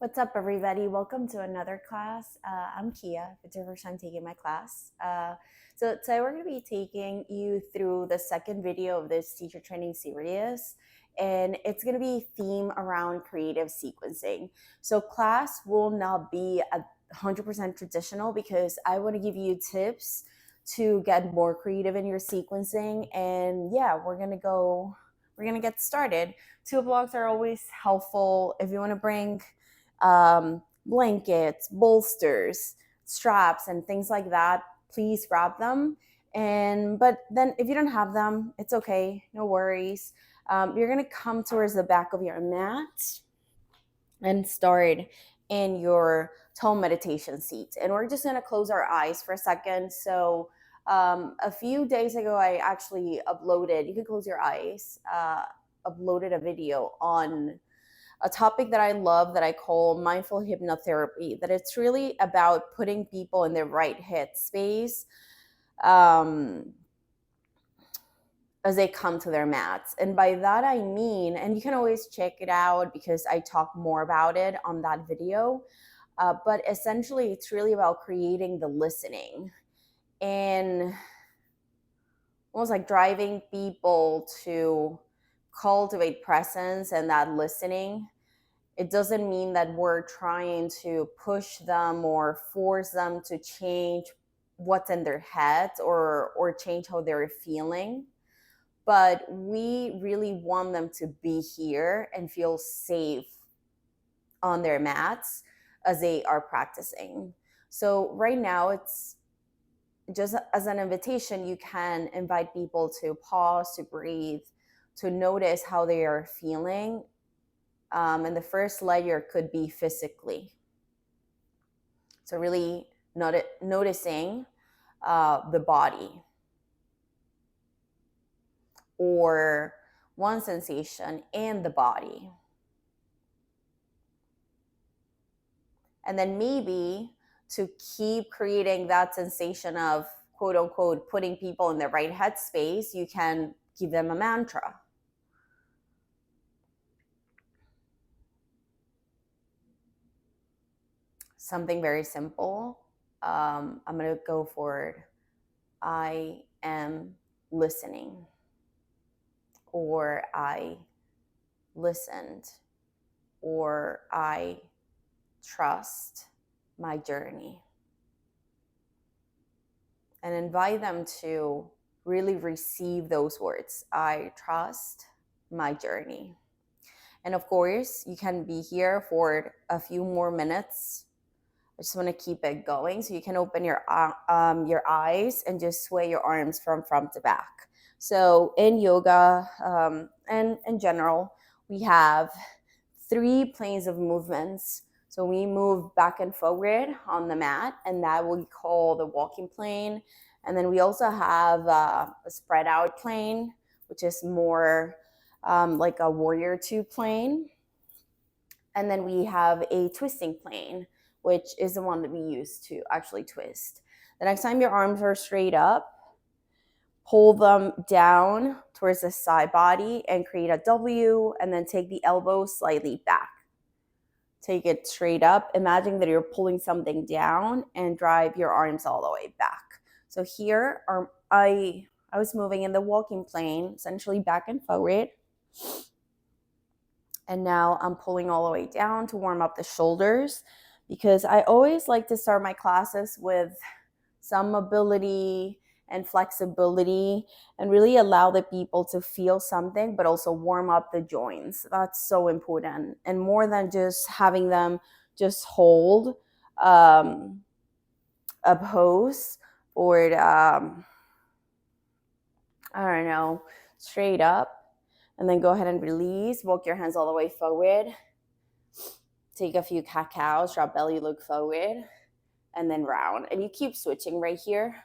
What's up, everybody? Welcome to another class. I'm Kia. If it's your first time taking my class. So today we're going to be taking you through the second video of this teacher training series, and it's going to be theme around creative sequencing. So class will not be 100% traditional because I want to give you tips to get more creative in your sequencing. And yeah, we're going to get started. Tool blocks are always helpful if you want to bring blankets, bolsters, straps, and things like that. Please grab them. But then if you don't have them, it's okay, no worries. You're gonna come towards the back of your mat and start in your tone meditation seat. And we're just gonna close our eyes for a second. So a few days ago, I actually uploaded. You can close your eyes. Uploaded a video on a topic that I love that I call mindful hypnotherapy, that it's really about putting people in their right headspace as they come to their mats. And by that I mean, and you can always check it out because I talk more about it on that video, but essentially it's really about creating the listening and almost like driving people to cultivate presence and that listening. It doesn't mean that we're trying to push them or force them to change what's in their heads or change how they're feeling. But we really want them to be here and feel safe on their mats as they are practicing. So right now it's just as an invitation, you can invite people to pause, to breathe, to notice how they are feeling. And the first layer could be physically. So really noticing the body or one sensation in the body. And then maybe to keep creating that sensation of quote unquote putting people in the right headspace, you can give them a mantra. Something very simple. I'm going to go for I am listening, or I listened, or I trust my journey. And invite them to really receive those words. I trust my journey. And of course, you can be here for a few more minutes. I just want to keep it going. So you can open your eyes and just sway your arms from front to back. So in yoga and in general, we have 3 planes of movements. So we move back and forward on the mat, and that we call the walking plane. And then we also have a spread out plane, which is more like a warrior 2 plane. And then we have a twisting plane, which is the one that we use to actually twist. The next time your arms are straight up, pull them down towards the side body and create a W, and then take the elbows slightly back. Take it straight up. Imagine that you're pulling something down and drive your arms all the way back. So here I was moving in the walking plane, essentially back and forward. And now I'm pulling all the way down to warm up the shoulders, because I always like to start my classes with some mobility and flexibility and really allow the people to feel something, but also warm up the joints. That's so important. And more than just having them just hold a pose or, I don't know, straight up. And then go ahead and release. Walk your hands all the way forward. Take a few cat-cows, drop belly, look forward, and then round. And you keep switching right here.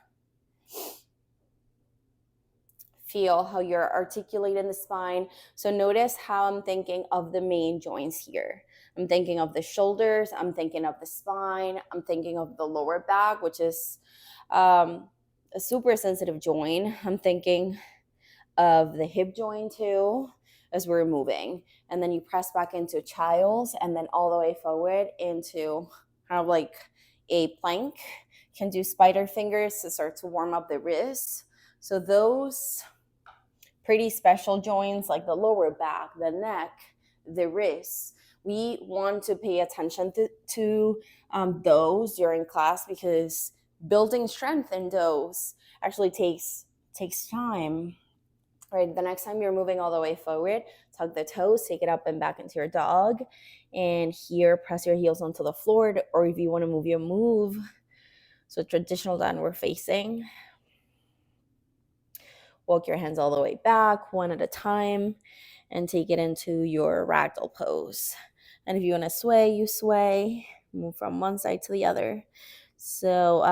Feel how you're articulating the spine. So notice how I'm thinking of the main joints here. I'm thinking of the shoulders. I'm thinking of the spine. I'm thinking of the lower back, which is a super sensitive joint. I'm thinking of the hip joint too, as we're moving. And then you press back into child's and then all the way forward into kind of like a plank. You can do spider fingers to start to warm up the wrists. So those pretty special joints like the lower back, the neck, the wrists, we want to pay attention to those during class, because building strength in those actually takes time. Right, the next time you're moving all the way forward, tug the toes, take it up and back into your dog, and here press your heels onto the floor, or if you want to move, your move. So traditional downward facing. Walk your hands all the way back, one at a time, and take it into your ragdoll pose. And if you want to sway, you sway, move from one side to the other. So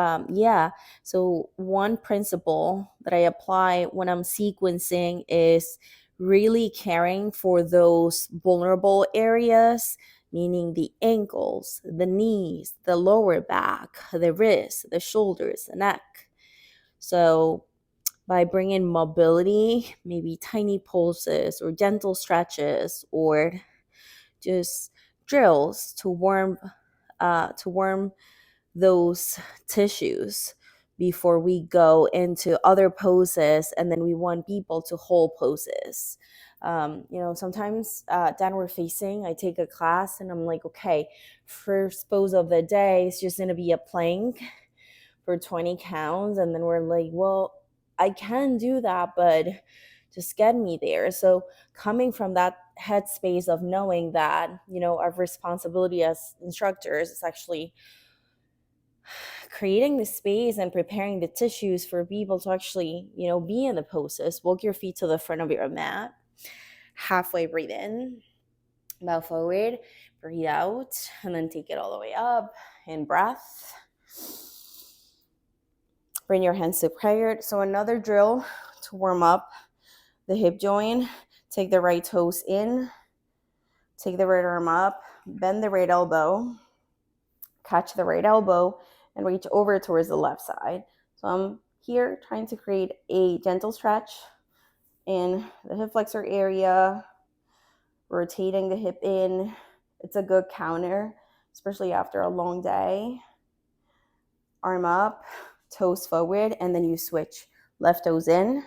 so one principle that I apply when I'm sequencing is really caring for those vulnerable areas, meaning the ankles, the knees, the lower back, the wrists, the shoulders, the neck. So by bringing mobility, maybe tiny pulses or gentle stretches or just drills to warm those tissues before we go into other poses, and then we want people to hold poses. Sometimes downward facing, I take a class and I'm like, okay, first pose of the day is just going to be a plank for 20 counts. And then we're like, well, I can do that, but just get me there. So coming from that headspace of knowing that, our responsibility as instructors is actually creating the space and preparing the tissues for people to actually, be in the poses. Walk your feet to the front of your mat. Halfway breathe in, bow forward, breathe out, and then take it all the way up. In breath. Bring your hands to prayer. So another drill to warm up the hip joint. Take the right toes in. Take the right arm up. Bend the right elbow. Catch the right elbow and reach over towards the left side. So I'm here trying to create a gentle stretch in the hip flexor area, rotating the hip in. It's a good counter, especially after a long day. Arm up, toes forward, and then you switch. Left toes in.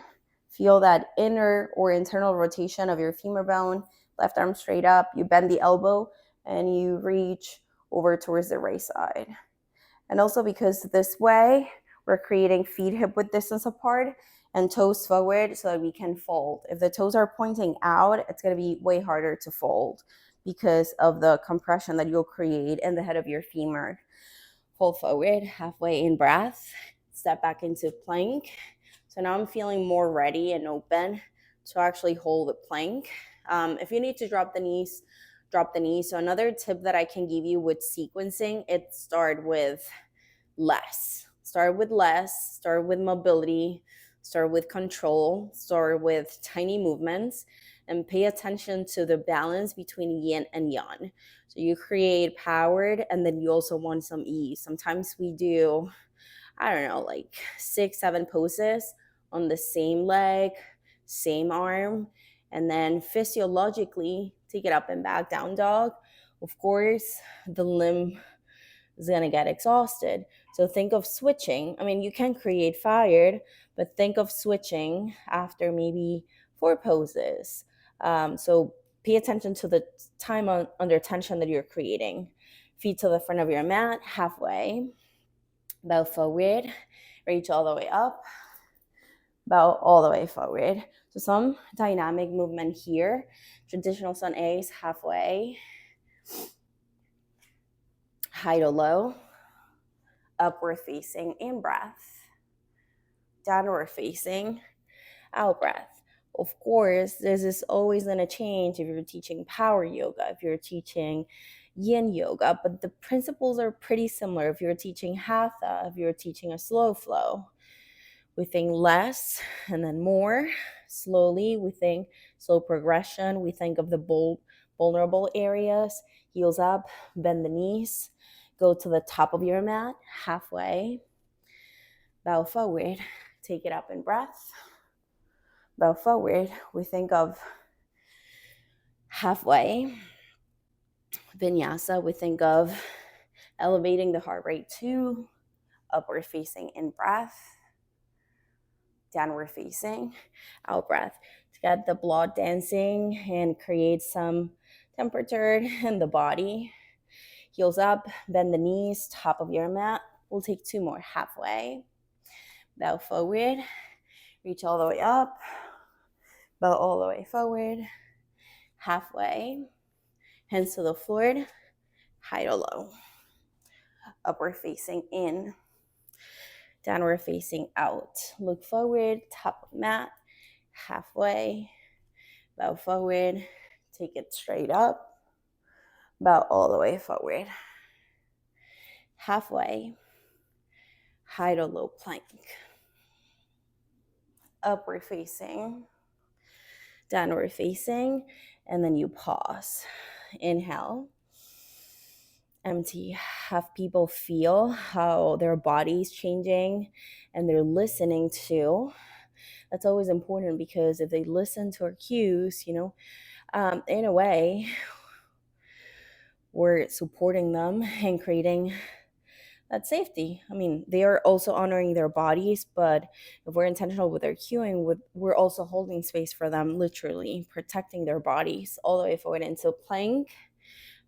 Feel that inner or internal rotation of your femur bone. Left arm straight up. You bend the elbow and you reach over towards the right side. And also because this way, we're creating feet hip width distance apart and toes forward so that we can fold. If the toes are pointing out, it's going to be way harder to fold because of the compression that you'll create in the head of your femur. Fold forward, halfway in breath, step back into plank. So now I'm feeling more ready and open to actually hold the plank. If you need to drop the knees, drop the knees. So another tip that I can give you with sequencing, start with less. Start with less, start with mobility, start with control, start with tiny movements, and pay attention to the balance between yin and yang. So you create powered, and then you also want some ease. Sometimes we do, like 6-7 poses on the same leg, same arm, and then physiologically take it up and back, down dog. Of course, the limb is going to get exhausted. So think of switching. You can create fired, but think of switching after maybe 4 poses. So pay attention to the time under tension that you're creating. Feet to the front of your mat, halfway. Bow forward, reach all the way up. Bow all the way forward. So some dynamic movement here. Traditional sun A's, halfway. High to low. Upward facing, in breath. Downward facing, out breath. Of course, this is always going to change if you're teaching power yoga, if you're teaching yin yoga, but the principles are pretty similar. If you're teaching hatha, if you're teaching a slow flow, we think less and then more. Slowly, we think slow progression. We think of the vulnerable areas. Heels up, bend the knees. Go to the top of your mat, halfway. Bow forward, take it up in breath. Bow forward, we think of Halfway, vinyasa, we think of elevating the heart rate to upward facing in breath, downward facing out breath, to get the blood dancing and create some temperature in the body. Heels up, bend the knees, top of your mat. We'll take 2 more. Halfway, bow forward, reach all the way up, bow all the way forward, halfway, hands to the floor, high to low, upward facing in, downward facing out. Look forward, top of mat, halfway, bow forward, take it straight up, bow all the way forward, halfway, high to low plank, upward facing, downward facing, and then you pause. Inhale, empty. Have people feel how their body's changing and they're listening to. That's always important, because if they listen to our cues, in a way, we're supporting them and creating that safety. I mean, they are also honoring their bodies, but if we're intentional with our cueing, we're also holding space for them, literally protecting their bodies all the way forward into plank.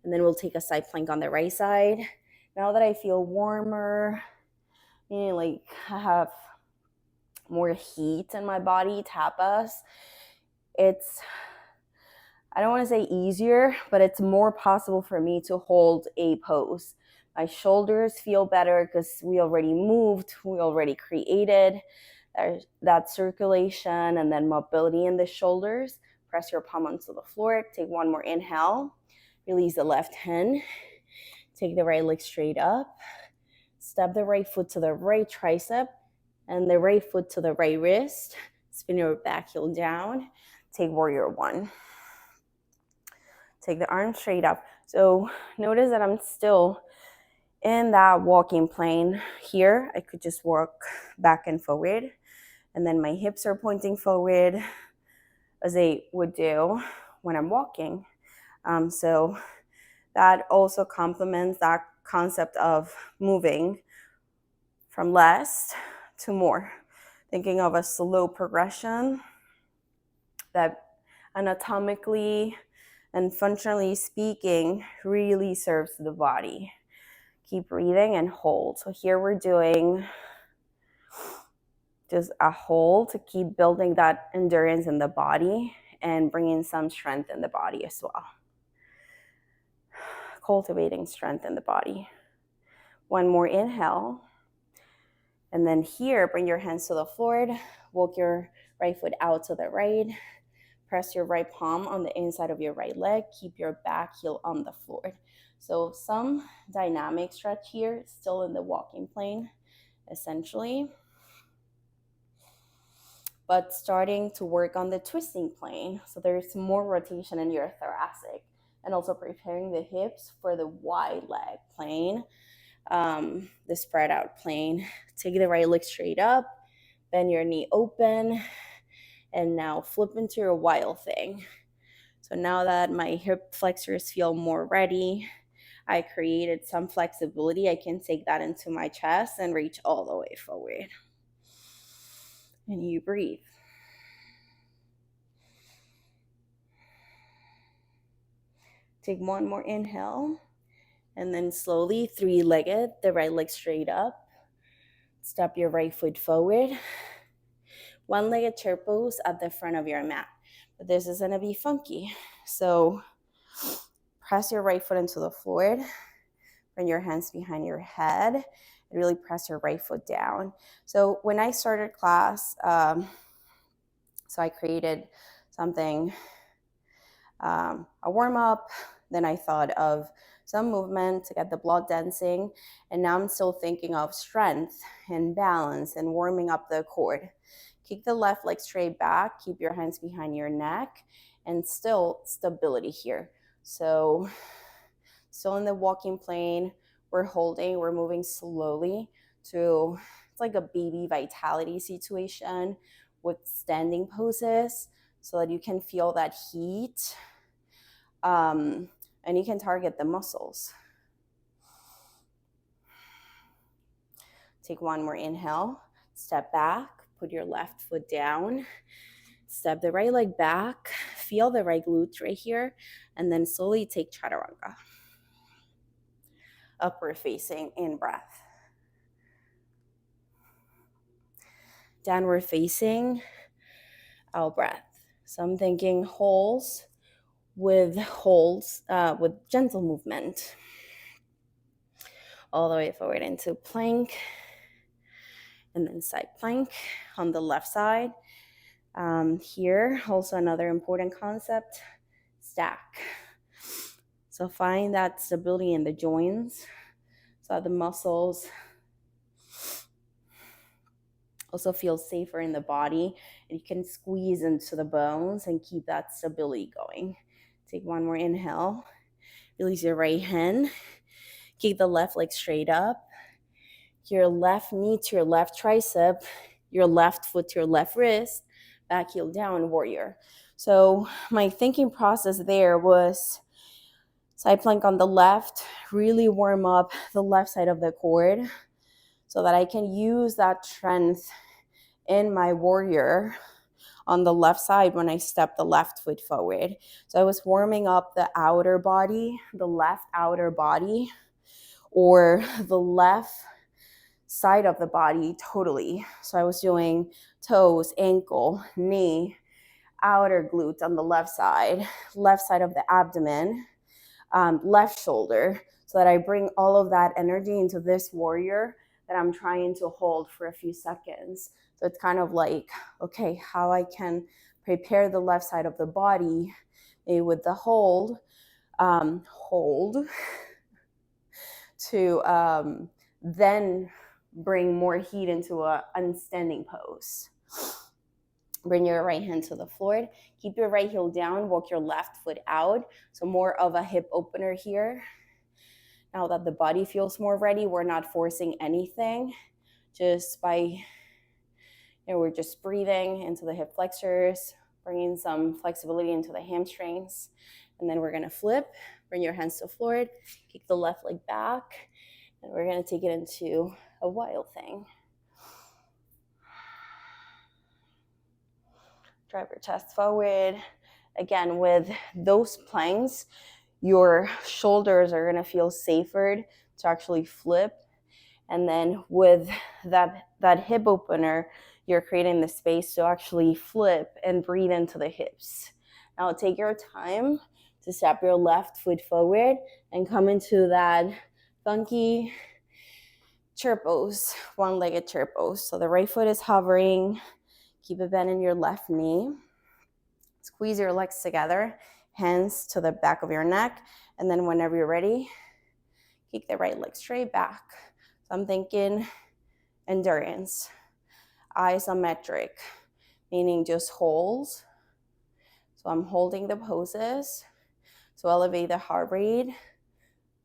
And then we'll take a side plank on the right side. Now that I feel warmer, like I have more heat in my body, tapas, it's, I don't want to say easier, but it's more possible for me to hold a pose. My shoulders feel better because we already moved, we already created that circulation and then mobility in the shoulders. Press your palm onto the floor. Take 1 more inhale. Release the left hand. Take the right leg straight up. Step the right foot to the right tricep and the right foot to the right wrist. Spin your back heel down. Take warrior 1. Take the arm straight up. So notice that I'm still in that walking plane here. I could just walk back and forward. And then my hips are pointing forward as they would do when I'm walking. So that also complements that concept of moving from less to more. Thinking of a slow progression that anatomically and functionally speaking really serves the body. Keep breathing and hold. So here we're doing just a hold to keep building that endurance in the body and bringing some strength in the body as well. Cultivating strength in the body. 1 more inhale. And then here, bring your hands to the floor. Walk your right foot out to the right. Press your right palm on the inside of your right leg. Keep your back heel on the floor. So some dynamic stretch here, still in the walking plane, essentially. But starting to work on the twisting plane. So there's more rotation in your thoracic. And also preparing the hips for the wide leg plane, the spread out plane. Take the right leg straight up. Bend your knee open. And now flip into your wild thing. So now that my hip flexors feel more ready, I created some flexibility. I can take that into my chest and reach all the way forward. And you breathe. Take 1 more inhale. And then slowly 3-legged, the right leg straight up. Step your right foot forward. 1-legged chair pose at the front of your mat. But this is going to be funky. So press your right foot into the floor. Bring your hands behind your head and really press your right foot down. So when I started class, so I created something, a warm-up. Then I thought of some movement to get the blood dancing. And now I'm still thinking of strength and balance and warming up the core. Kick the left leg straight back. Keep your hands behind your neck and still stability here. So still in the walking plane, we're holding, we're moving slowly to, it's like a baby vitality situation with standing poses so that you can feel that heat And you can target the muscles. Take one more inhale, step back, put your left foot down, step the right leg back, feel the right glutes right here, and then slowly take chaturanga. Upward facing in breath. Downward facing, out breath. So I'm thinking holds with gentle movement. All the way forward into plank, and then side plank on the left side. Here, also another important concept, stack. So find that stability in the joints so that the muscles also feel safer in the body, and you can squeeze into the bones and keep that stability going. Take one more inhale. Release your right hand. Keep the left leg straight up. Your left knee to your left tricep, your left foot to your left wrist, back heel down, warrior. So my thinking process there was side plank on the left, really warm up the left side of the cord so that I can use that strength in my warrior on the left side when I step the left foot forward. So I was warming up the outer body, the left outer body, or the left side of the body totally. So I was doing toes, ankle, knee, outer glutes on the left side of the abdomen, left shoulder, so that I bring all of that energy into this warrior that I'm trying to hold for a few seconds. So it's kind of like, okay, how I can prepare the left side of the body, maybe with the hold to then bring more heat into a unstanding pose. Bring your right hand to the floor. Keep your right heel down. Walk your left foot out. So more of a hip opener here. Now that the body feels more ready, we're not forcing anything. Just by, we're just breathing into the hip flexors, bringing some flexibility into the hamstrings. And then we're going to flip. Bring your hands to the floor. Kick the left leg back. And we're going to take it into a wild thing. Drive your chest forward. Again, with those planks, your shoulders are going to feel safer to actually flip. And then with that hip opener, you're creating the space to actually flip and breathe into the hips. Now take your time to step your left foot forward and come into that funky chair pose, one-legged chair pose. So the right foot is hovering. Keep a bend in your left knee. Squeeze your legs together, hands to the back of your neck, and then whenever you're ready, kick the right leg straight back. So I'm thinking endurance, isometric, meaning just holds. So I'm holding the poses to elevate the heart rate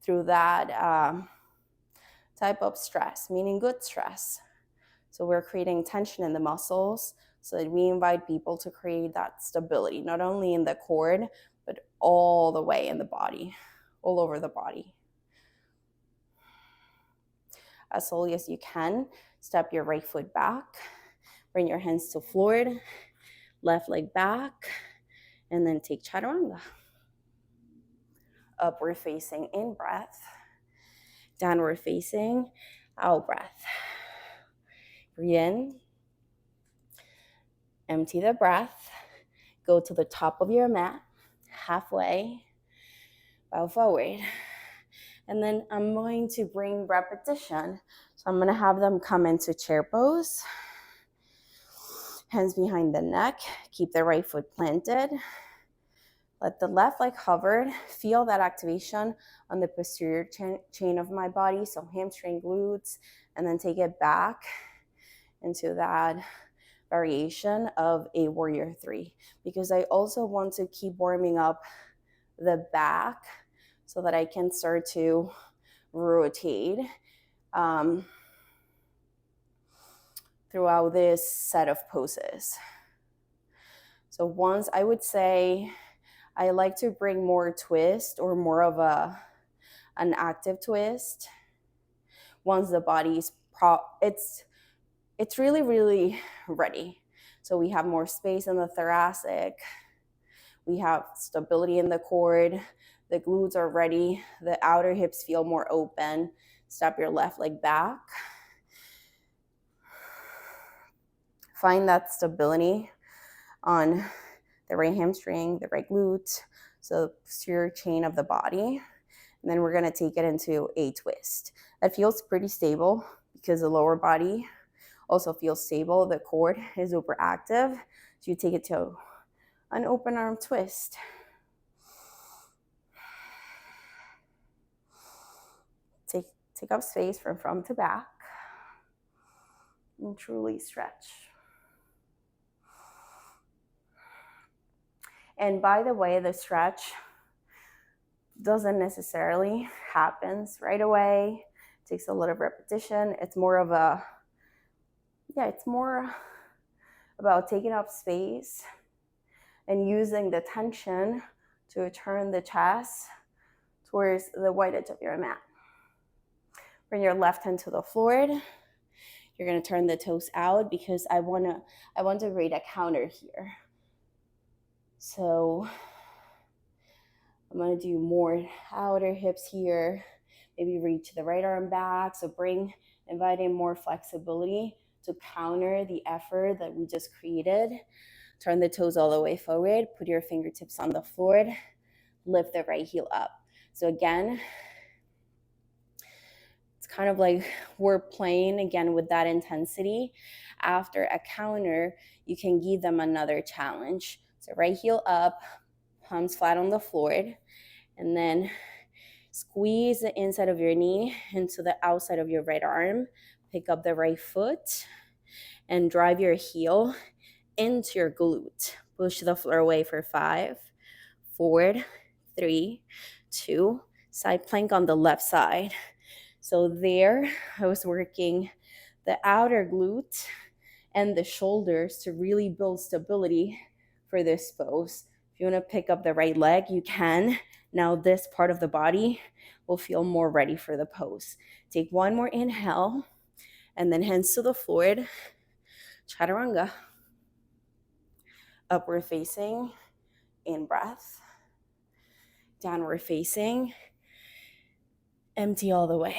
through that type of stress, meaning good stress. So we're creating tension in the muscles so that we invite people to create that stability, not only in the cord, but all the way in the body, all over the body. As slowly as you can, step your right foot back, bring your hands to floor, left leg back, and then take chaturanga. Upward facing in breath, downward facing out breath. Breathe in, empty the breath, go to the top of your mat, halfway, bow forward. And then I'm going to bring repetition. So I'm going to have them come into chair pose. Hands behind the neck. Keep the right foot planted. Let the left leg hover. Feel that activation on the posterior chain of my body. So hamstring, glutes, and then take it back into that variation of a warrior 3. Because I also want to keep warming up the back so that I can start to rotate throughout this set of poses. So once I would say I like to bring more twist or more of an active twist once the body's it's really ready. So we have more space in the thoracic, we have stability in the core, the glutes are ready, the outer hips feel more open. Step your left leg back. Find that stability on the right hamstring, the right glute, so posterior chain of the body. And then we're going to take it into a twist. That feels pretty stable because the lower body also feels stable. The core is super active. So you take it to an open arm twist. Take up space from front to back and truly stretch. And by the way, the stretch doesn't necessarily happens right away. It takes a little repetition. It's more about taking up space and using the tension to turn the chest towards the wide edge of your mat. Bring your left hand to the floor. You're gonna turn the toes out because I want to create a counter here. So I'm gonna do more outer hips here. Maybe reach the right arm back. So inviting more flexibility to counter the effort that we just created. Turn the toes all the way forward. Put your fingertips on the floor. Lift the right heel up. So again, it's kind of like we're playing again with that intensity. After a counter, you can give them another challenge. So right heel up, palms flat on the floor, and then squeeze the inside of your knee into the outside of your right arm. Pick up the right foot and drive your heel into your glute. Push the floor away for 5, 4, 3, 2. Side plank on the left side. So there, I was working the outer glute and the shoulders to really build stability for this pose. If you want to pick up the right leg, you can. Now this part of the body will feel more ready for the pose. Take one more inhale, and then hands to the floor. Chaturanga. Upward facing, in breath. Downward facing, empty all the way.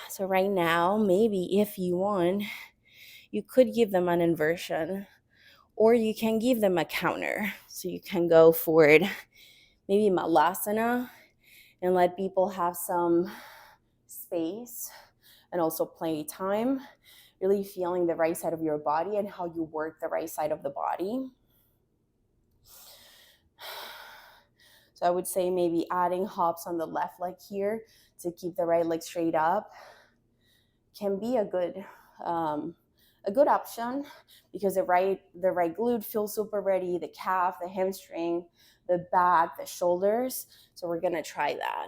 So right now, maybe if you want, you could give them an inversion, or you can give them a counter. So you can go forward, maybe malasana, and let people have some space and also play time, really feeling the right side of your body and how you work the right side of the body. So I would say maybe adding hops on the left leg here to keep the right leg straight up can be a good option, because the right glute feels super ready, the calf, the hamstring, the back, the shoulders. So we're gonna try that.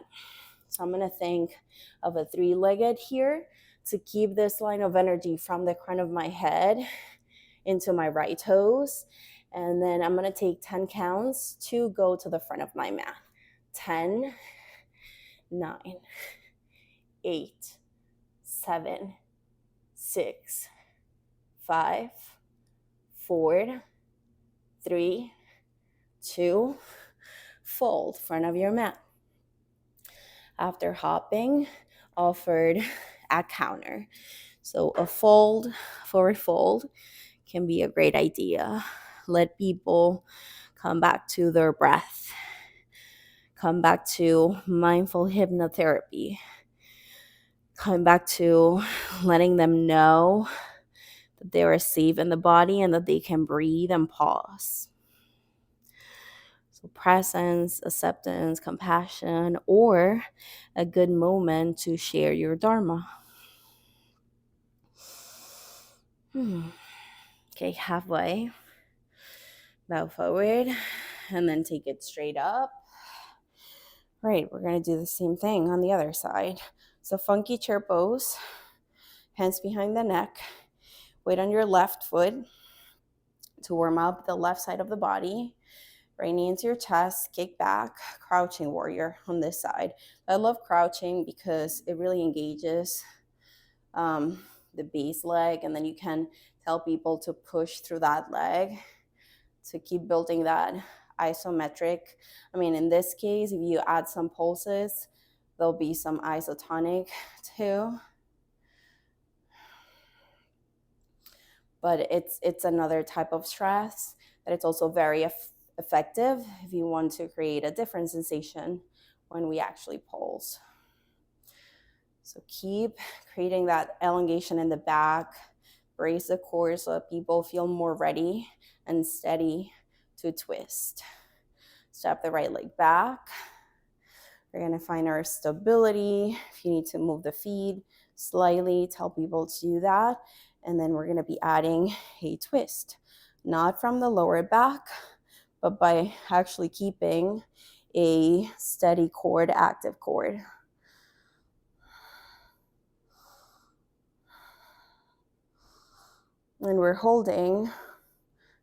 So I'm gonna think of a 3-legged here to keep this line of energy from the crown of my head into my right toes. And then I'm gonna take 10 counts to go to the front of my mat. 10, 9, 8, 7, 6, 5, 4, 3, 2, fold, front of your mat. After hopping, offered a counter. So a fold, forward fold can be a great idea. Let people come back to their breath. Come back to mindful hypnotherapy. Come back to letting them know that they are safe in the body and that they can breathe and pause. So presence, acceptance, compassion, or a good moment to share your dharma. Okay, halfway. Bow forward and then take it straight up. Right, we're going to do the same thing on the other side. So funky chair pose, hands behind the neck, weight on your left foot, To warm up the left side of the body, right knee into your chest, kick back, crouching warrior on this side. I love crouching because it really engages the base leg, and then you can tell people to push through that leg to keep building that isometric. I mean, in this case, if you add some pulses, there'll be some isotonic too. But it's another type of stress that it's also very effective if you want to create a different sensation when we actually pulse. So keep creating that elongation in the back, brace the core so that people feel more ready and steady to twist. Step the right leg back. We're gonna find our stability. If you need to move the feet slightly, tell people to do that. And then we're gonna be adding a twist, not from the lower back, but by actually keeping a steady cord, active cord. And we're holding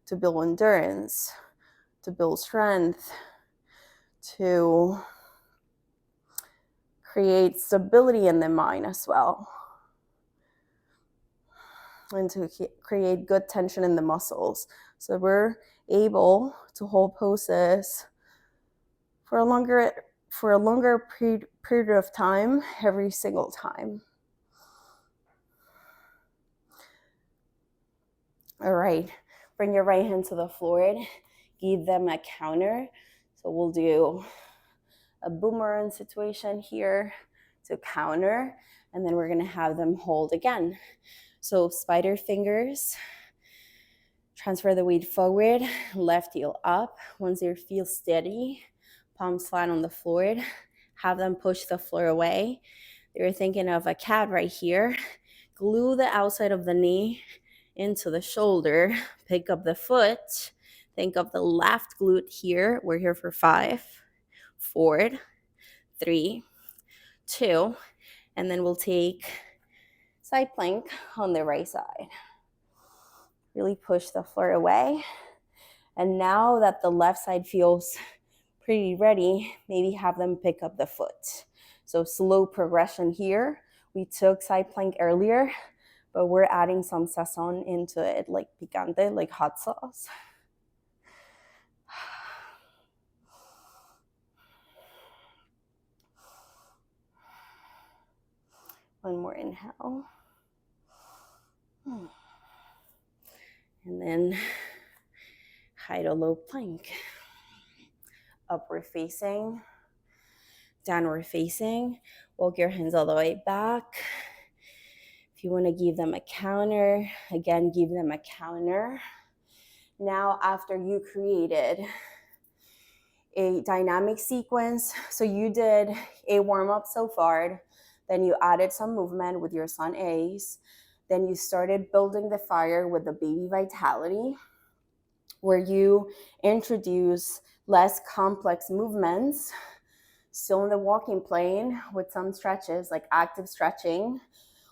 to build endurance, to build strength, to create stability in the mind as well, and to create good tension in the muscles. So we're able to hold poses for a longer period of time every single time. All right, bring your right hand to the floor, give them a counter. So we'll do a boomerang situation here to counter, and then we're gonna have them hold again. So spider fingers, transfer the weight forward, left heel up. Once you feel steady, palms flat on the floor, have them push the floor away. You're thinking of a cat right here. Glue the outside of the knee into the shoulder, pick up the foot, think of the left glute here. We're here for 5, 4, 3, 2, and then we'll take side plank on the right side. Really push the floor away. And now that the left side feels pretty ready, maybe have them pick up the foot. So slow progression here. We took side plank earlier, but we're adding some sazon into it, like picante, like hot sauce. One more inhale. And then high to low plank. Upward facing, downward facing. Walk your hands all the way back. If you want to give them a counter, again, give them a counter. Now, after you created a dynamic sequence, so you did a warm-up so far, then you added some movement with your sun A's, then you started building the fire with the baby vitality, where you introduce less complex movements, still in the walking plane with some stretches like active stretching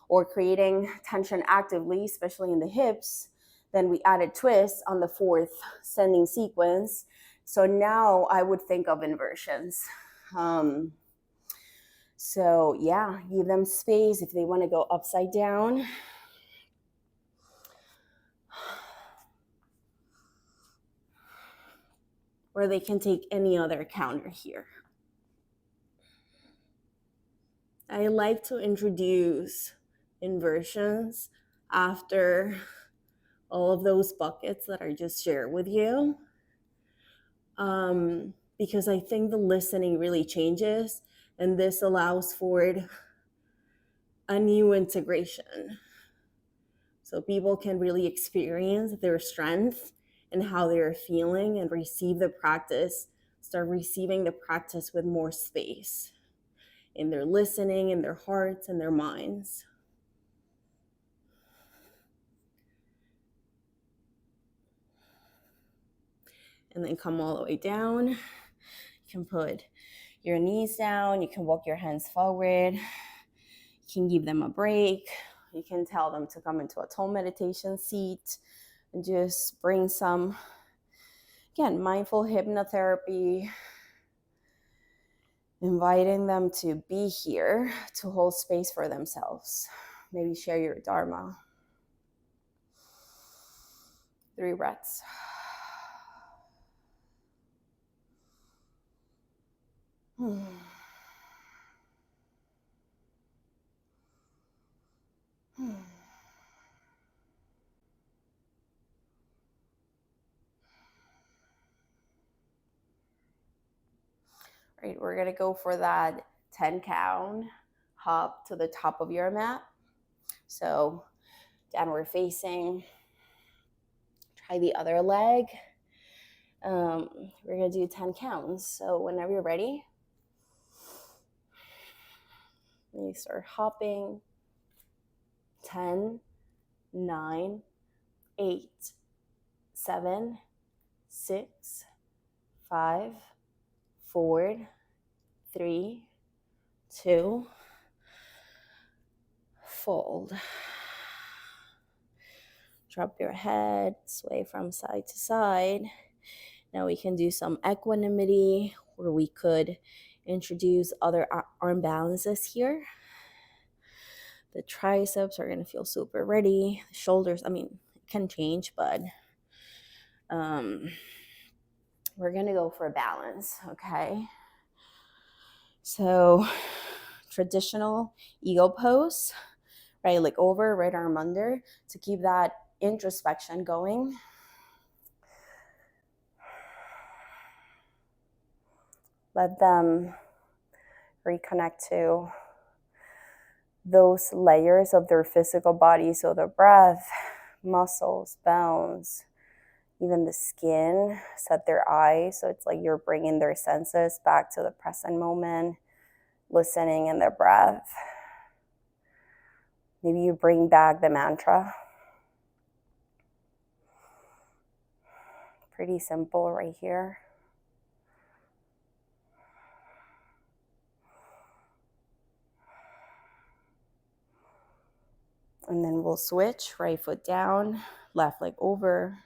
or creating tension actively, especially in the hips. Then we added twists on the 4th standing sequence. So now I would think of inversions. So yeah, give them space if they want to go upside down. Or they can take any other counter here. I like to introduce inversions after all of those buckets that I just shared with you, because I think the listening really changes, and this allows for a new integration. So people can really experience their strength and how they're feeling and receive the practice, start receiving the practice with more space in their listening, in their hearts, and their minds. And then come all the way down. You can put your knees down. You can walk your hands forward. You can give them a break. You can tell them to come into a tall meditation seat. And just bring some, again, mindful hypnotherapy, inviting them to be here, to hold space for themselves. Maybe share your Dharma. 3 breaths. All right, we're gonna go for that 10 count, hop to the top of your mat. So downward facing, try the other leg. We're gonna do 10 counts. So whenever you're ready, you start hopping. 10, 9, 8, 7, 6, 5, 4, 3, 2, fold. Drop your head, sway from side to side. Now we can do some equanimity, where we could introduce other arm balances here. The triceps are going to feel super ready. The shoulders, I mean, it can change, but we're going to go for a balance, okay? So traditional eagle pose, right leg over, right arm under, to keep that introspection going. Let them reconnect to those layers of their physical body. So the breath, muscles, bones, even the skin, set their eyes. So it's like you're bringing their senses back to the present moment, listening in their breath. Maybe you bring back the mantra. Pretty simple right here. And then we'll switch, right foot down, left leg over,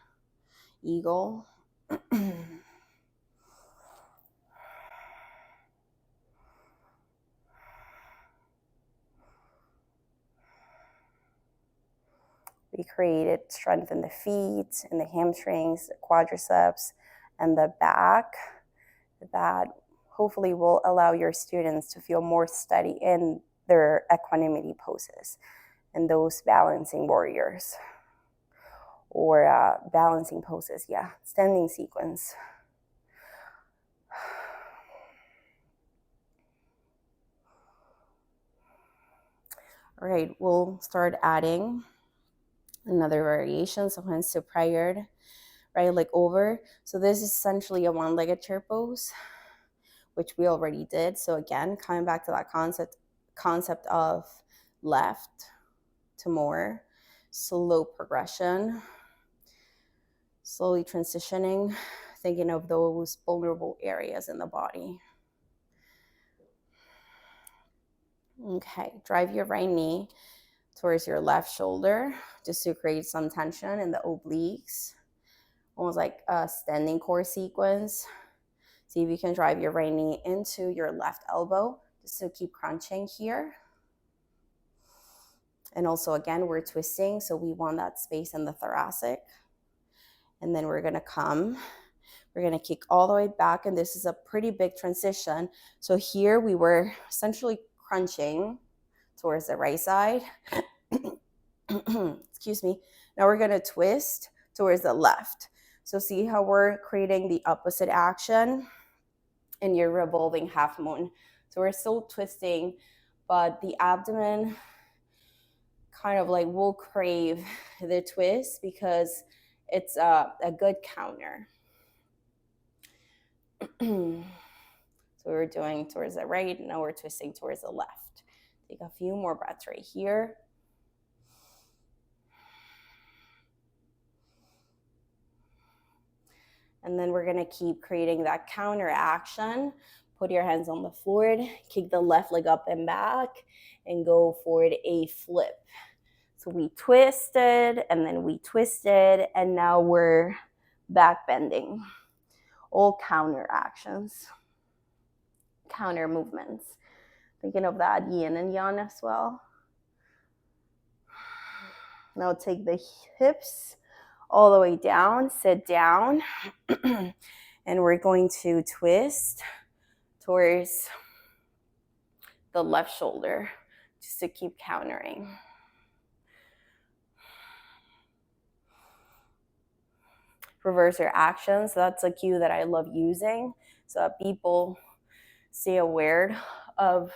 eagle. We created strength in the feet, in the hamstrings, the quadriceps, and the back. That hopefully will allow your students to feel more steady in their equanimity poses and those balancing warriors or balancing poses, standing sequence. All right, we'll start adding another variation, sometimes to prior, right leg over. So this is essentially a one-legged chair pose, which we already did. So again, coming back to that concept of left to more slow progression, slowly transitioning, thinking of those vulnerable areas in the body. Okay, drive your right knee towards your left shoulder just to create some tension in the obliques, almost like a standing core sequence. See if you can drive your right knee into your left elbow just to keep crunching here. And also, again, we're twisting, so we want that space in the thoracic. And then we're gonna kick all the way back, and this is a pretty big transition. So here we were essentially crunching towards the right side. Excuse me. Now we're gonna twist towards the left. So see how we're creating the opposite action in your revolving half moon. So we're still twisting, but the abdomen kind of like will crave the twist because it's a good counter. So we're doing towards the right, now we're twisting towards the left. Take a few more breaths right here. And then we're gonna keep creating that counter action. Put your hands on the floor, kick the left leg up and back, and go for a flip. So we twisted and then we twisted, and now we're back bending. All counter actions, counter movements. Thinking of that yin and yang as well. Now take the hips all the way down, sit down, and we're going to twist towards the left shoulder just to keep countering. Reverse your actions. That's a cue that I love using so that people stay aware of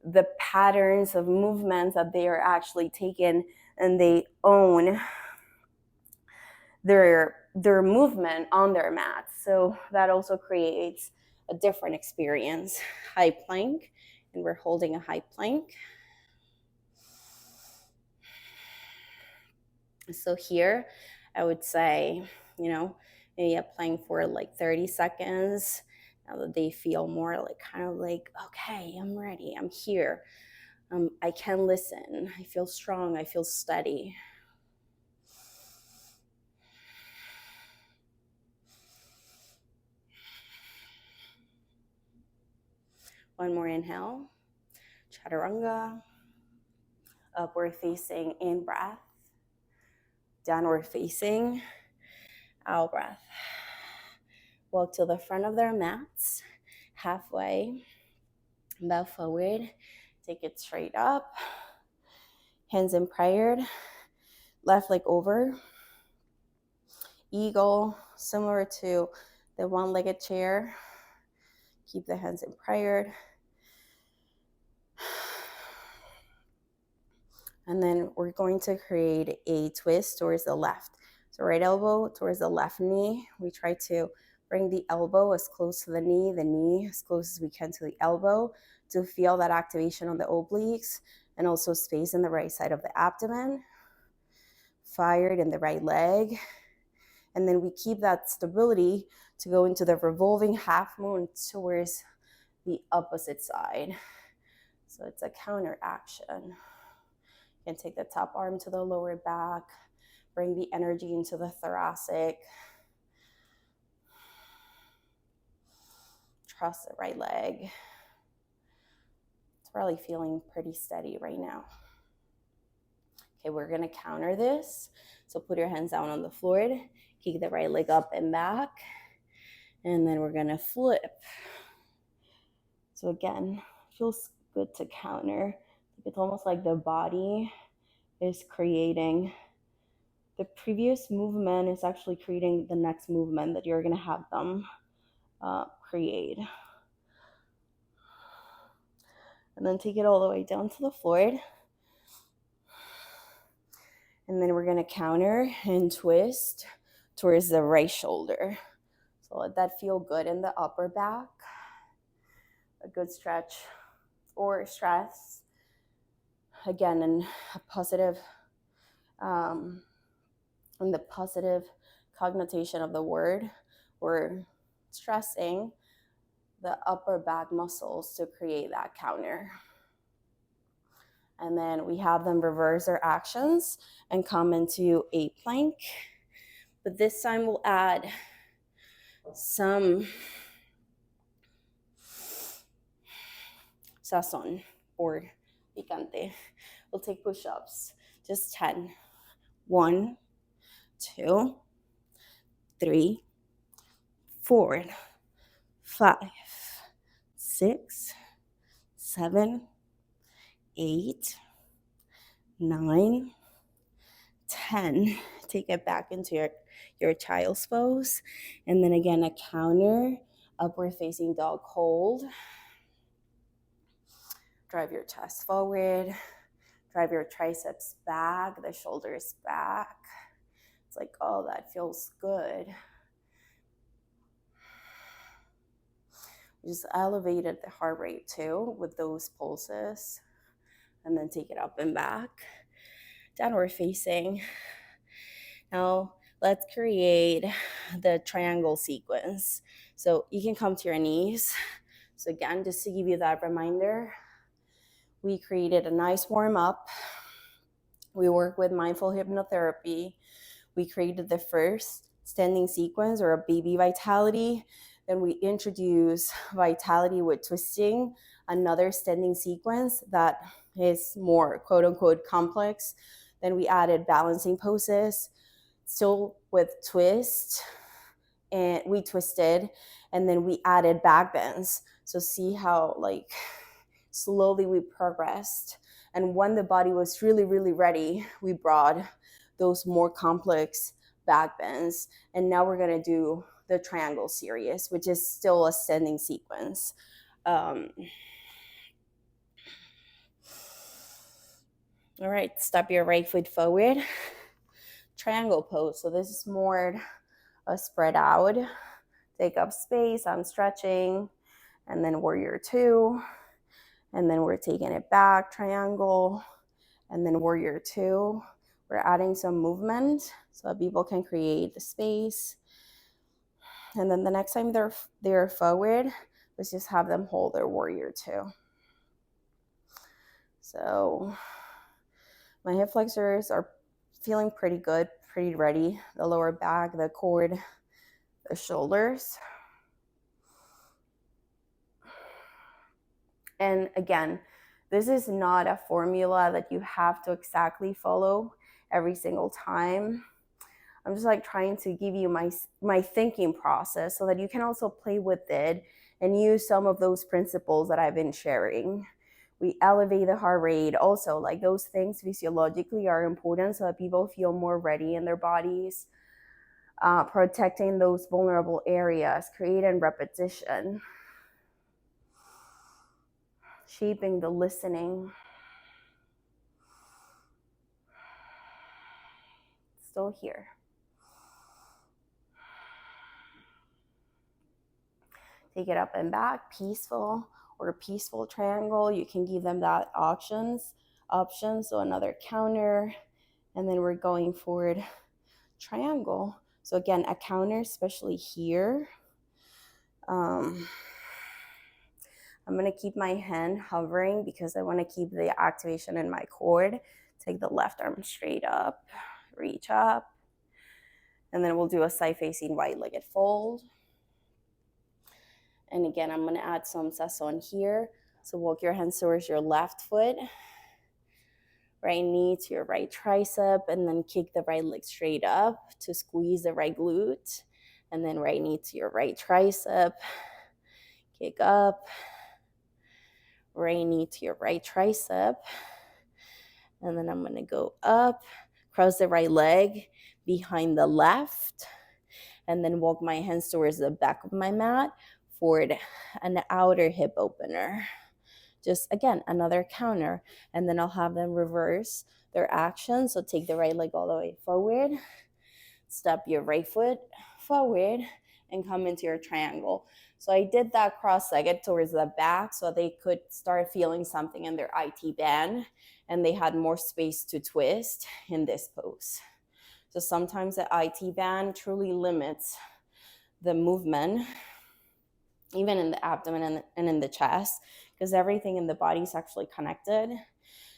the patterns of movements that they are actually taking, and they own their movement on their mat. So that also creates a different experience. High plank, and we're holding a high plank. So here I would say, maybe a plank for like 30 seconds. Now that they feel more like kind of like, okay, I'm ready, I'm here. I can listen. I feel strong. I feel steady. One more inhale. Chaturanga. Upward facing in breath. Downward facing out breath. Walk to the front of their mats. Halfway. Bow forward. Take it straight up. Hands in prayer. Left leg over. Eagle, similar to the one-legged chair. Keep the hands in prayer. And then we're going to create a twist towards the left. So right elbow towards the left knee. We try to bring the elbow as close to the knee as close as we can to the elbow to feel that activation on the obliques and also space in the right side of the abdomen. Fired in the right leg. And then we keep that stability to go into the revolving half moon towards the opposite side. So it's a counter action. You can take the top arm to the lower back, bring the energy into the thoracic. Trust the right leg. It's probably feeling pretty steady right now. Okay, we're gonna counter this. So put your hands down on the floor, kick the right leg up and back, and then we're gonna flip. So again, feels good to counter. It's almost like the body is creating the previous movement is actually creating the next movement that you're going to have them create. And then take it all the way down to the floor. And then we're going to counter and twist towards the right shoulder. So let that feel good in the upper back. A good stretch or stress. Again, in a positive, in the positive connotation of the word, we're stressing the upper back muscles to create that counter. And then we have them reverse their actions and come into a plank. But this time we'll add some sazon or picante. We'll take push-ups, just 10. 1, 2, 3, 4, 5, 6, 7, 8, 9, 10. Take it back into your child's pose. And then again, a counter, upward facing dog hold. Drive your chest forward. Drive your triceps back, the shoulders back. It's like, oh, that feels good. We just elevated the heart rate too with those pulses. And then take it up and back. Downward facing. Now let's create the triangle sequence. So you can come to your knees. So again, just to give you that reminder, we created a nice warm up. We work with mindful hypnotherapy. We created the first standing sequence, or a baby vitality. Then we introduce vitality with twisting, another standing sequence that is more quote unquote complex. Then we added balancing poses, still with twist, and we twisted, and then we added back bends. So see how like slowly we progressed. And when the body was really, really ready, we brought those more complex back bends. And now we're gonna do the triangle series, which is still a standing sequence. All right, step your right foot forward. Triangle pose. So this is more a spread out. Take up space, I'm stretching. And then warrior two. And then we're taking it back, triangle. And then warrior two. We're adding some movement so that people can create the space. And then the next time they're forward, let's just have them hold their warrior two. So my hip flexors are feeling pretty good, pretty ready. The lower back, the cord, the shoulders. And again, this is not a formula that you have to exactly follow every single time. I'm just like trying to give you my thinking process so that you can also play with it and use some of those principles that I've been sharing. We elevate the heart rate. Also, like those things physiologically are important so that people feel more ready in their bodies. Protecting those vulnerable areas, creating repetition, shaping the listening. Still here. Take it up and back, peaceful or peaceful triangle. You can give them that options. So another counter, and then we're going forward triangle. So again, a counter, especially here. I'm gonna keep my hand hovering because I wanna keep the activation in my cord. Take the left arm straight up, reach up, and then we'll do a side facing wide-legged fold. And again, I'm gonna add some sazon here. So walk your hands towards your left foot, right knee to your right tricep, and then kick the right leg straight up to squeeze the right glute. And then right knee to your right tricep, kick up, right knee to your right tricep. And then I'm gonna go up, cross the right leg behind the left, and then walk my hands towards the back of my mat for an outer hip opener. Just again, another counter, and then I'll have them reverse their action. So take the right leg all the way forward, step your right foot forward, and come into your triangle. So I did that cross-legged towards the back so they could start feeling something in their IT band, and they had more space to twist in this pose. So sometimes the IT band truly limits the movement, even in the abdomen and in the chest, because everything in the body is actually connected.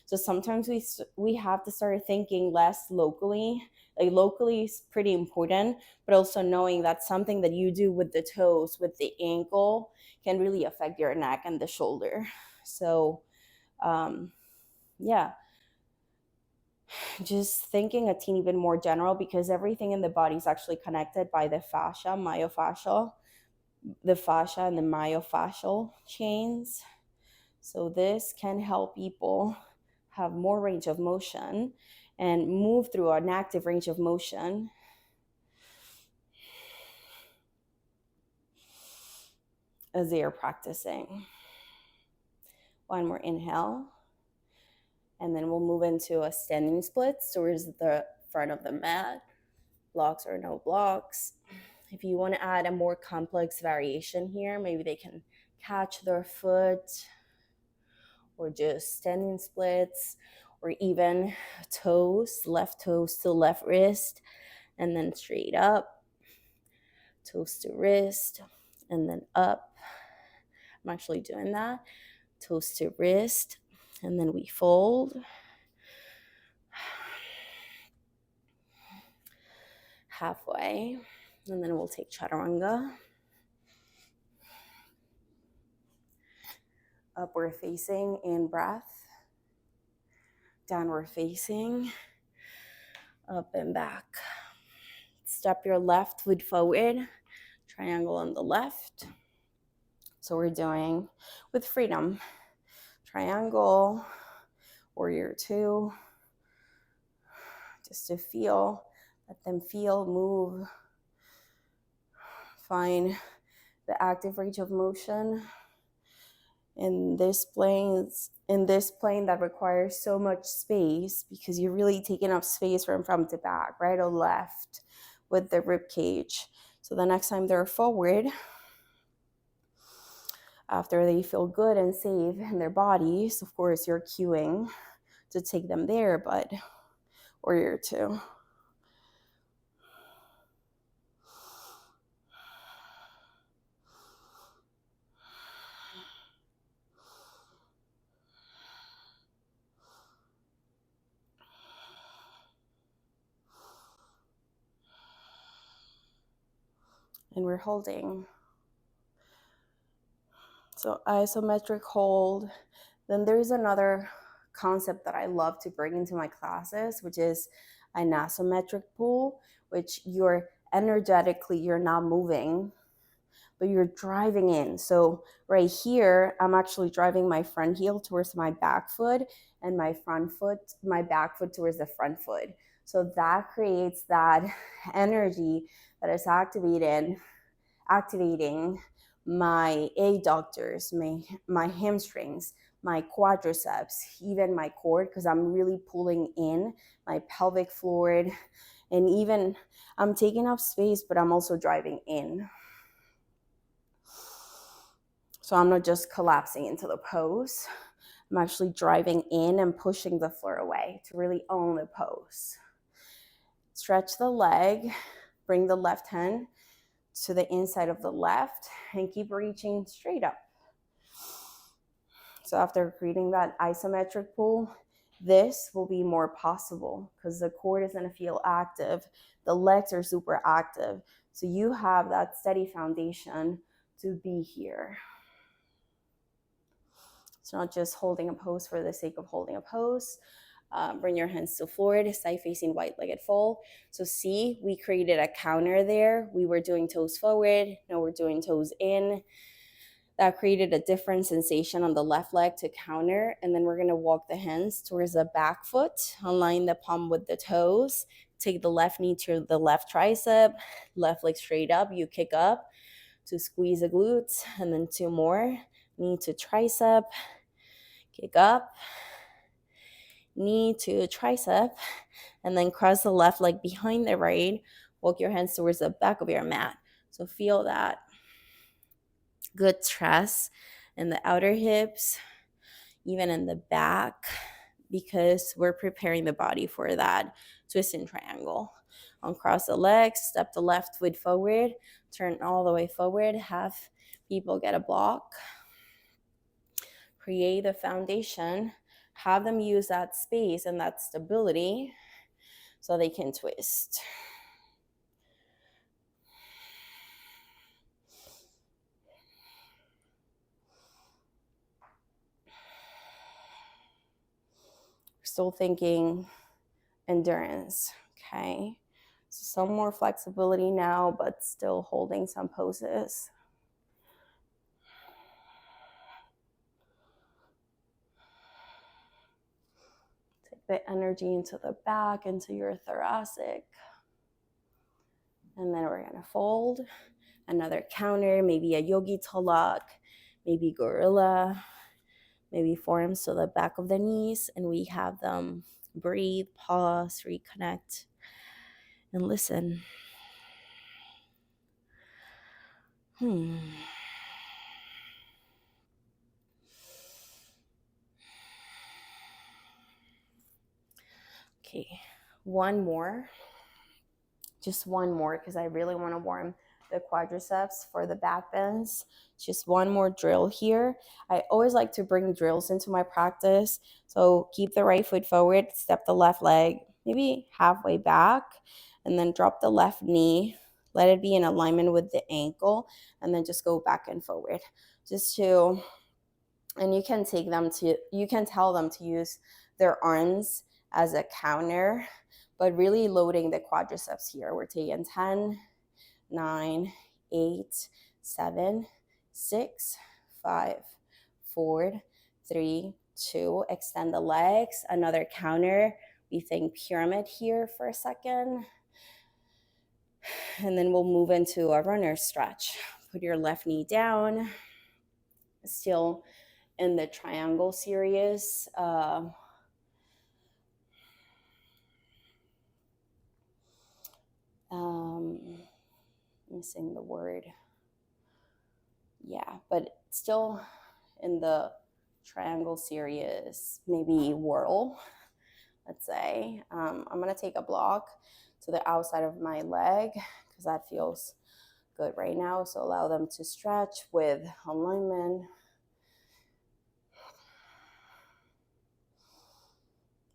So sometimes we have to start thinking less locally. Like locally is pretty important, but also knowing that something that you do with the toes, with the ankle, can really affect your neck and the shoulder. So yeah, just thinking a teeny bit more general, because everything in the body is actually connected by the fascia, myofascial, the fascia and the myofascial chains. So this can help people have more range of motion and move through an active range of motion. As they are practicing. One more inhale. And then we'll move into a standing split towards the front of the mat. Blocks or no blocks. If you want to add a more complex variation here, maybe they can catch their foot, or just standing splits, or even toes, left toes to left wrist, and then straight up, toes to wrist, and then up. I'm actually doing that. Toes to wrist, and then we fold. halfway. And then we'll take chaturanga. Upward facing in breath. Downward facing. Up and back. Step your left foot forward. Triangle on the left. So we're doing with freedom. Triangle, warrior two. Just to feel, let them feel, move. Find the active range of motion in this plane that requires so much space, because you're really taking up space from front to back, right or left, with the rib cage. So the next time they're forward, after they feel good and safe in their bodies, of course you're cueing to take them there, but warrior two. And we're holding. So isometric hold. Then there's another concept that I love to bring into my classes, which is an asymmetric pull, which you're not moving, but you're driving in. So right here, I'm actually driving my front heel towards my back foot and my back foot towards the front foot. So that creates that energy that is activating my adductors, my hamstrings, my quadriceps, even my core, because I'm really pulling in my pelvic floor. And even I'm taking up space, but I'm also driving in. So I'm not just collapsing into the pose. I'm actually driving in and pushing the floor away to really own the pose. Stretch the leg, bring the left hand to the inside of the left, and keep reaching straight up. So after creating that isometric pull, this will be more possible because the core is going to feel active. The legs are super active. So you have that steady foundation to be here. It's not just holding a pose for the sake of holding a pose. Bring your hands to forward, side facing wide-legged fold. So see, we created a counter there. We were doing toes forward. Now we're doing toes in. That created a different sensation on the left leg to counter. And then we're going to walk the hands towards the back foot, align the palm with the toes, take the left knee to the left tricep, left leg straight up. You kick up to squeeze the glutes, and then two more. Knee to tricep, kick up, knee to tricep, and then cross the left leg behind the right. Walk your hands towards the back of your mat. So feel that good stress in the outer hips, even in the back, because we're preparing the body for that twist and triangle. Uncross the legs, step the left foot forward, turn all the way forward, have people get a block. Create a foundation, have them use that space and that stability so they can twist. Still thinking endurance, okay? So some more flexibility now, but still holding some poses. Take the energy into the back, into your thoracic. And then we're gonna fold. Another counter, maybe a yogi talak, maybe gorilla, maybe forearms to the back of the knees, and we have them breathe, pause, reconnect, and listen. Okay, one more. Just one more, because I really want to warm the quadriceps for the back bends. Just one more drill here. I always like to bring drills into my practice. So keep the right foot forward, step the left leg maybe halfway back, and then drop the left knee, let it be in alignment with the ankle, and then just go back and forward. And you can tell them to use their arms as a counter, but really loading the quadriceps here. We're taking 10, 9, 8, 7, 6, 5, 4, 3, 2. Extend the legs. Another counter. We think pyramid here for a second. And then we'll move into a runner stretch. Put your left knee down. Still in the triangle series. Missing the word. Yeah, but still in the triangle series, maybe whirl, let's say. I'm going to take a block to the outside of my leg because that feels good right now. So allow them to stretch with alignment.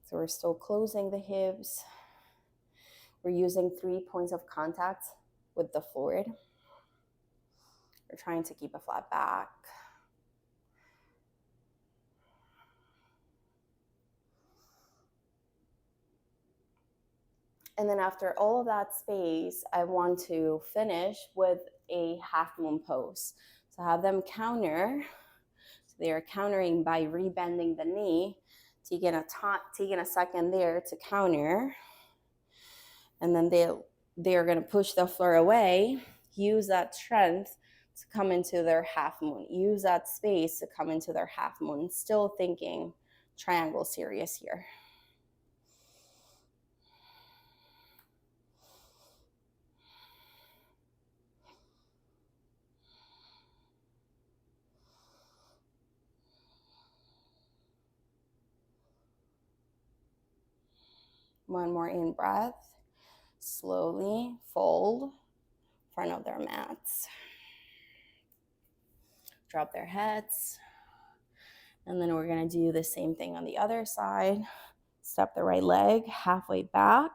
So we're still closing the hips. We're using 3 points of contact with the floor. We're trying to keep a flat back. And then after all of that space, I want to finish with a half moon pose. So have them counter. So they are countering by rebending the knee, taking a second there to counter. And then they're going to push the floor away, use that strength to come into their half moon. Use that space to come into their half moon. Still thinking triangle series here. One more in breath. Slowly fold in front of their mats. Drop their heads. And then we're going to do the same thing on the other side. Step the right leg halfway back.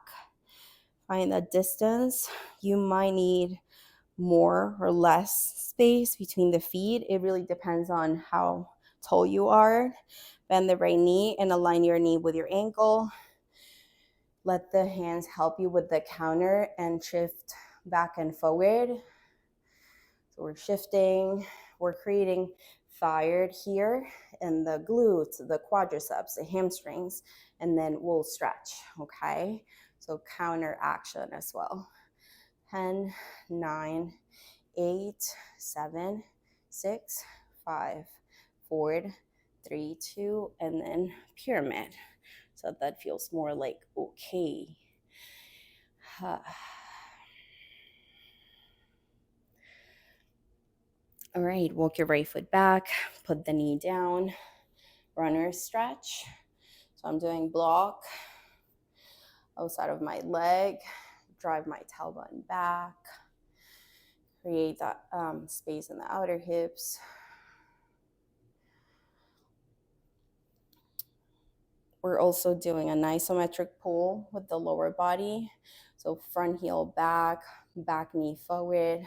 Find that distance. You might need more or less space between the feet. It really depends on how tall you are. Bend the right knee and align your knee with your ankle. Let the hands help you with the counter and shift back and forward. So we're shifting, we're creating fire here in the glutes, the quadriceps, the hamstrings, and then we'll stretch, okay? So counter action as well. 10, 9, 8, 7, 6, 5, 4, 3, 2, and then pyramid. So that feels more like okay. All right, walk your right foot back, put the knee down, runner stretch. So I'm doing block outside of my leg, drive my tailbone back, create that space in the outer hips. We're also doing an isometric pull with the lower body. So front heel back, back knee forward,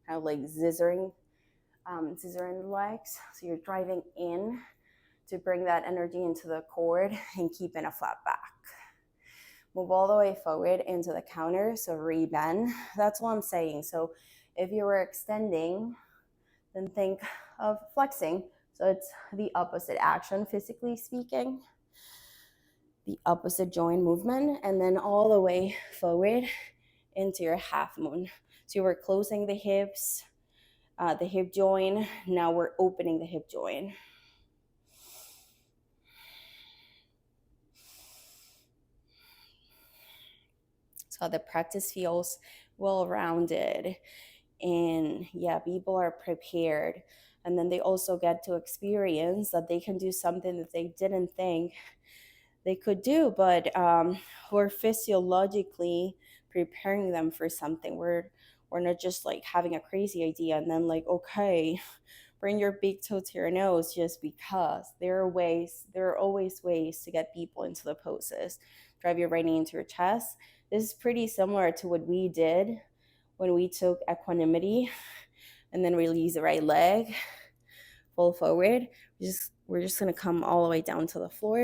kind of like scissoring the legs. So you're driving in to bring that energy into the core and keeping a flat back. Move all the way forward into the counter, so rebend. That's what I'm saying. So if you were extending, then think of flexing. So it's the opposite action, physically speaking. The opposite joint movement, and then all the way forward into your half moon. So we're closing the hips, the hip joint. Now we're opening the hip joint. So the practice feels well-rounded, and yeah, people are prepared, and then they also get to experience that they can do something that they didn't think they could do, but we're physiologically preparing them for something. We're not just like having a crazy idea and then like, okay, bring your big toe to your nose just because. There are always ways to get people into the poses. Drive your right knee into your chest, This is pretty similar to what we did when we took equanimity and then release the right leg, full forward. We're just gonna come all the way down to the floor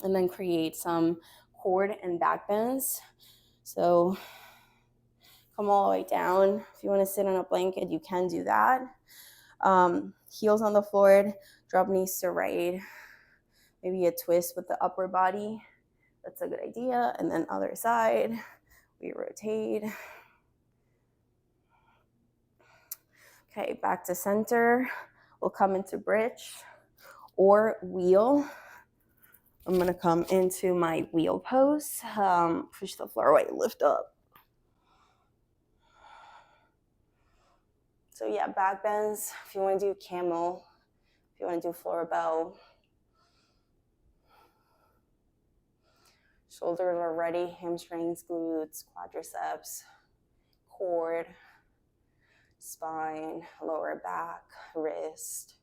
and then create some cord and back bends. So come all the way down. If you want to sit on a blanket, you can do that. Heels on the floor, drop knees to right. Maybe a twist with the upper body. That's a good idea. And then other side, we rotate. Okay, back to center. We'll come into bridge or wheel. I'm gonna come into my wheel pose. Push the floor away, lift up. So yeah, back bends. If you want to do camel, if you want to do floor bow. Shoulders are ready, hamstrings, glutes, quadriceps, core, spine, lower back, wrist.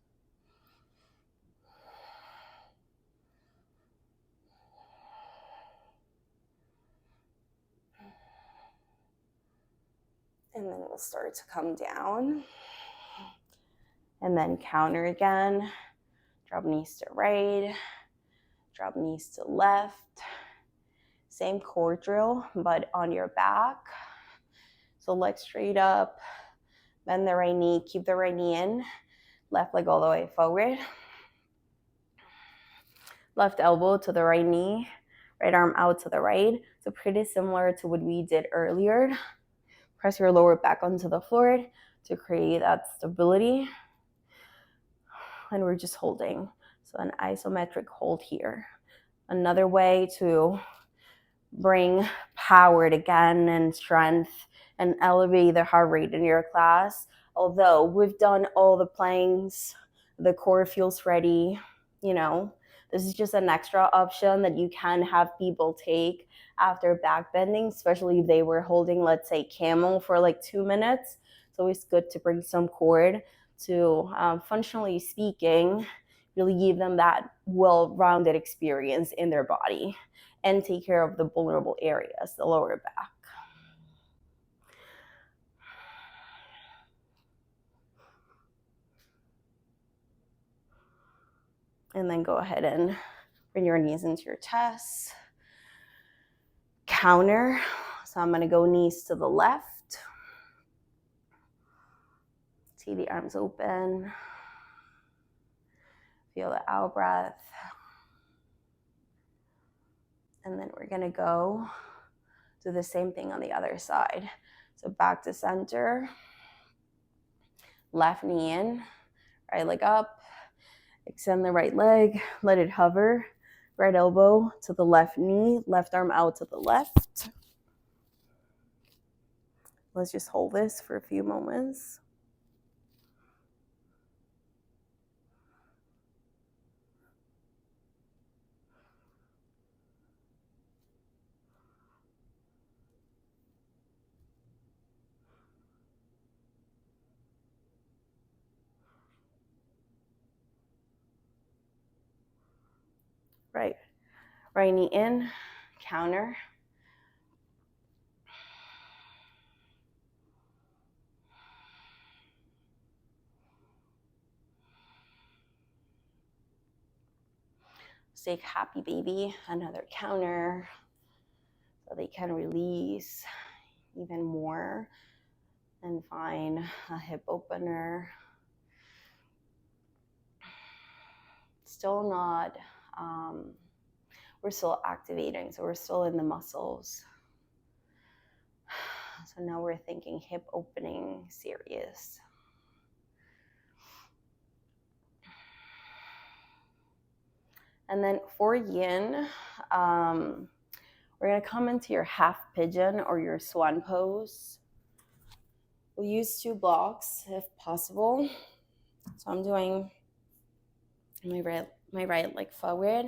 And then we'll start to come down. And then counter again. Drop knees to right, drop knees to left. Same core drill, but on your back. So legs straight up, bend the right knee, keep the right knee in, left leg all the way forward. Left elbow to the right knee, right arm out to the right. So pretty similar to what we did earlier. Press your lower back onto the floor to create that stability. And we're just holding. So an isometric hold here. Another way to bring power again and strength and elevate the heart rate in your class. Although we've done all the planks, the core feels ready, this is just an extra option that you can have people take after back bending, especially if they were holding, let's say, camel for like 2 minutes. It's always good to bring some core to, functionally speaking, really give them that well-rounded experience in their body and take care of the vulnerable areas, the lower back. And then go ahead and bring your knees into your chest. Counter. So I'm gonna go knees to the left. See the arms open. Feel the out breath. And then we're gonna go do the same thing on the other side. So back to center. Left knee in, right leg up. Extend the right leg, let it hover. Right elbow to the left knee, left arm out to the left. Let's just hold this for a few moments. Right knee in, counter. Let's take happy baby, another counter, so they can release even more and find a hip opener. Still not, we're still activating, so we're still in the muscles. So now we're thinking hip opening serious. And then for yin, we're gonna come into your half pigeon or your swan pose. We'll use 2 blocks if possible. So I'm doing my right leg forward.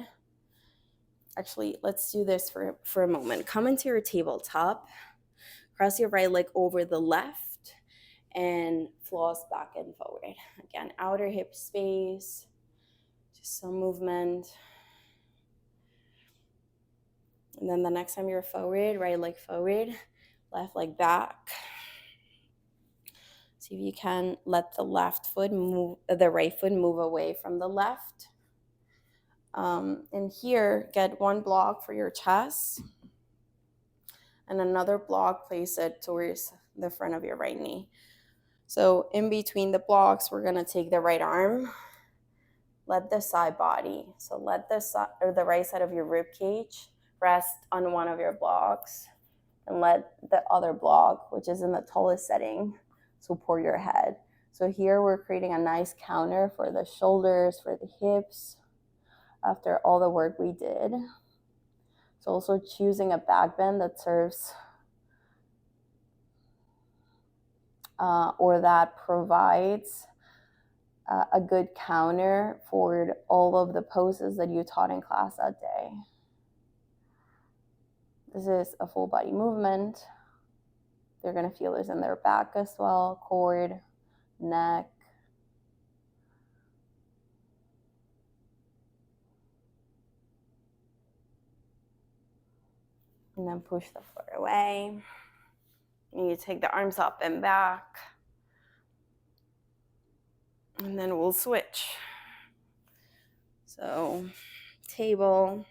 Actually, let's do this for a moment. Come into your tabletop, cross your right leg over the left, and floss back and forward. Again, outer hip space, just some movement. And then the next time you're forward, right leg forward, left leg back. See if you can let the right foot move away from the left. And here, get one block for your chest and another block, place it towards the front of your right knee. So in between the blocks, we're gonna take the right arm, let the side body, so let the right side of your rib cage rest on one of your blocks, and let the other block, which is in the tallest setting, support your head. So here we're creating a nice counter for the shoulders, for the hips, after all the work we did. So also choosing a back bend that serves or that provides a good counter for all of the poses that you taught in class that day. This is a full body movement. They're gonna feel this in their back as well, core, neck. And then push the foot away. And you take the arms up and back. And then we'll switch. So, table.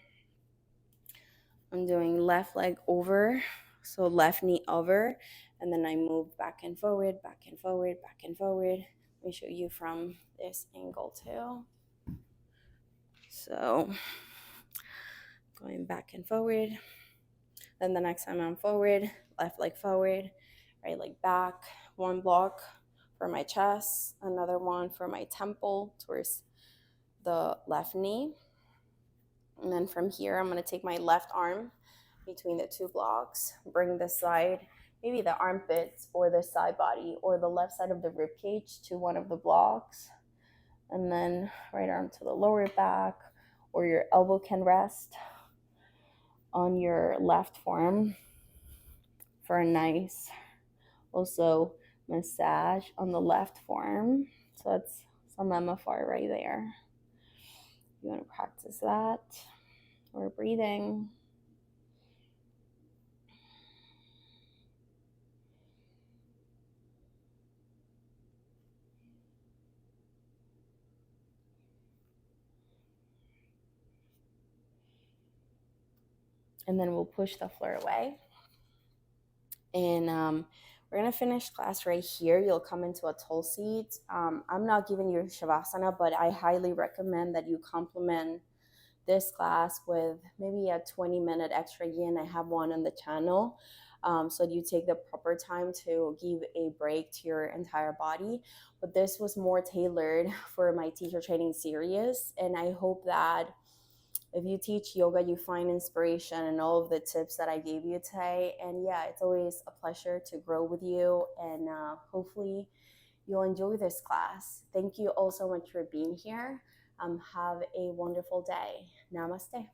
I'm doing left leg over, so left knee over, and then I move back and forward, back and forward, back and forward. Let me show you from this angle too. So, going back and forward. Then the next time I'm forward, left leg forward, right leg back, one block for my chest, another one for my temple towards the left knee. And then from here, I'm gonna take my left arm between the two blocks, bring the side, maybe the armpits or the side body or the left side of the rib cage to one of the blocks. And then right arm to the lower back, or your elbow can rest on your left forearm for a nice also massage on the left forearm. So that's some MFR right there. You want to practice that or breathing. And then we'll push the floor away. And we're gonna finish class right here. You'll come into a tall seat. I'm not giving you Shavasana, but I highly recommend that you complement this class with maybe a 20-minute extra yin. I have one on the channel. So you take the proper time to give a break to your entire body. But this was more tailored for my teacher training series. And I hope that if you teach yoga, you find inspiration in all of the tips that I gave you today. And yeah, it's always a pleasure to grow with you. And hopefully you'll enjoy this class. Thank you all so much for being here. Have a wonderful day. Namaste.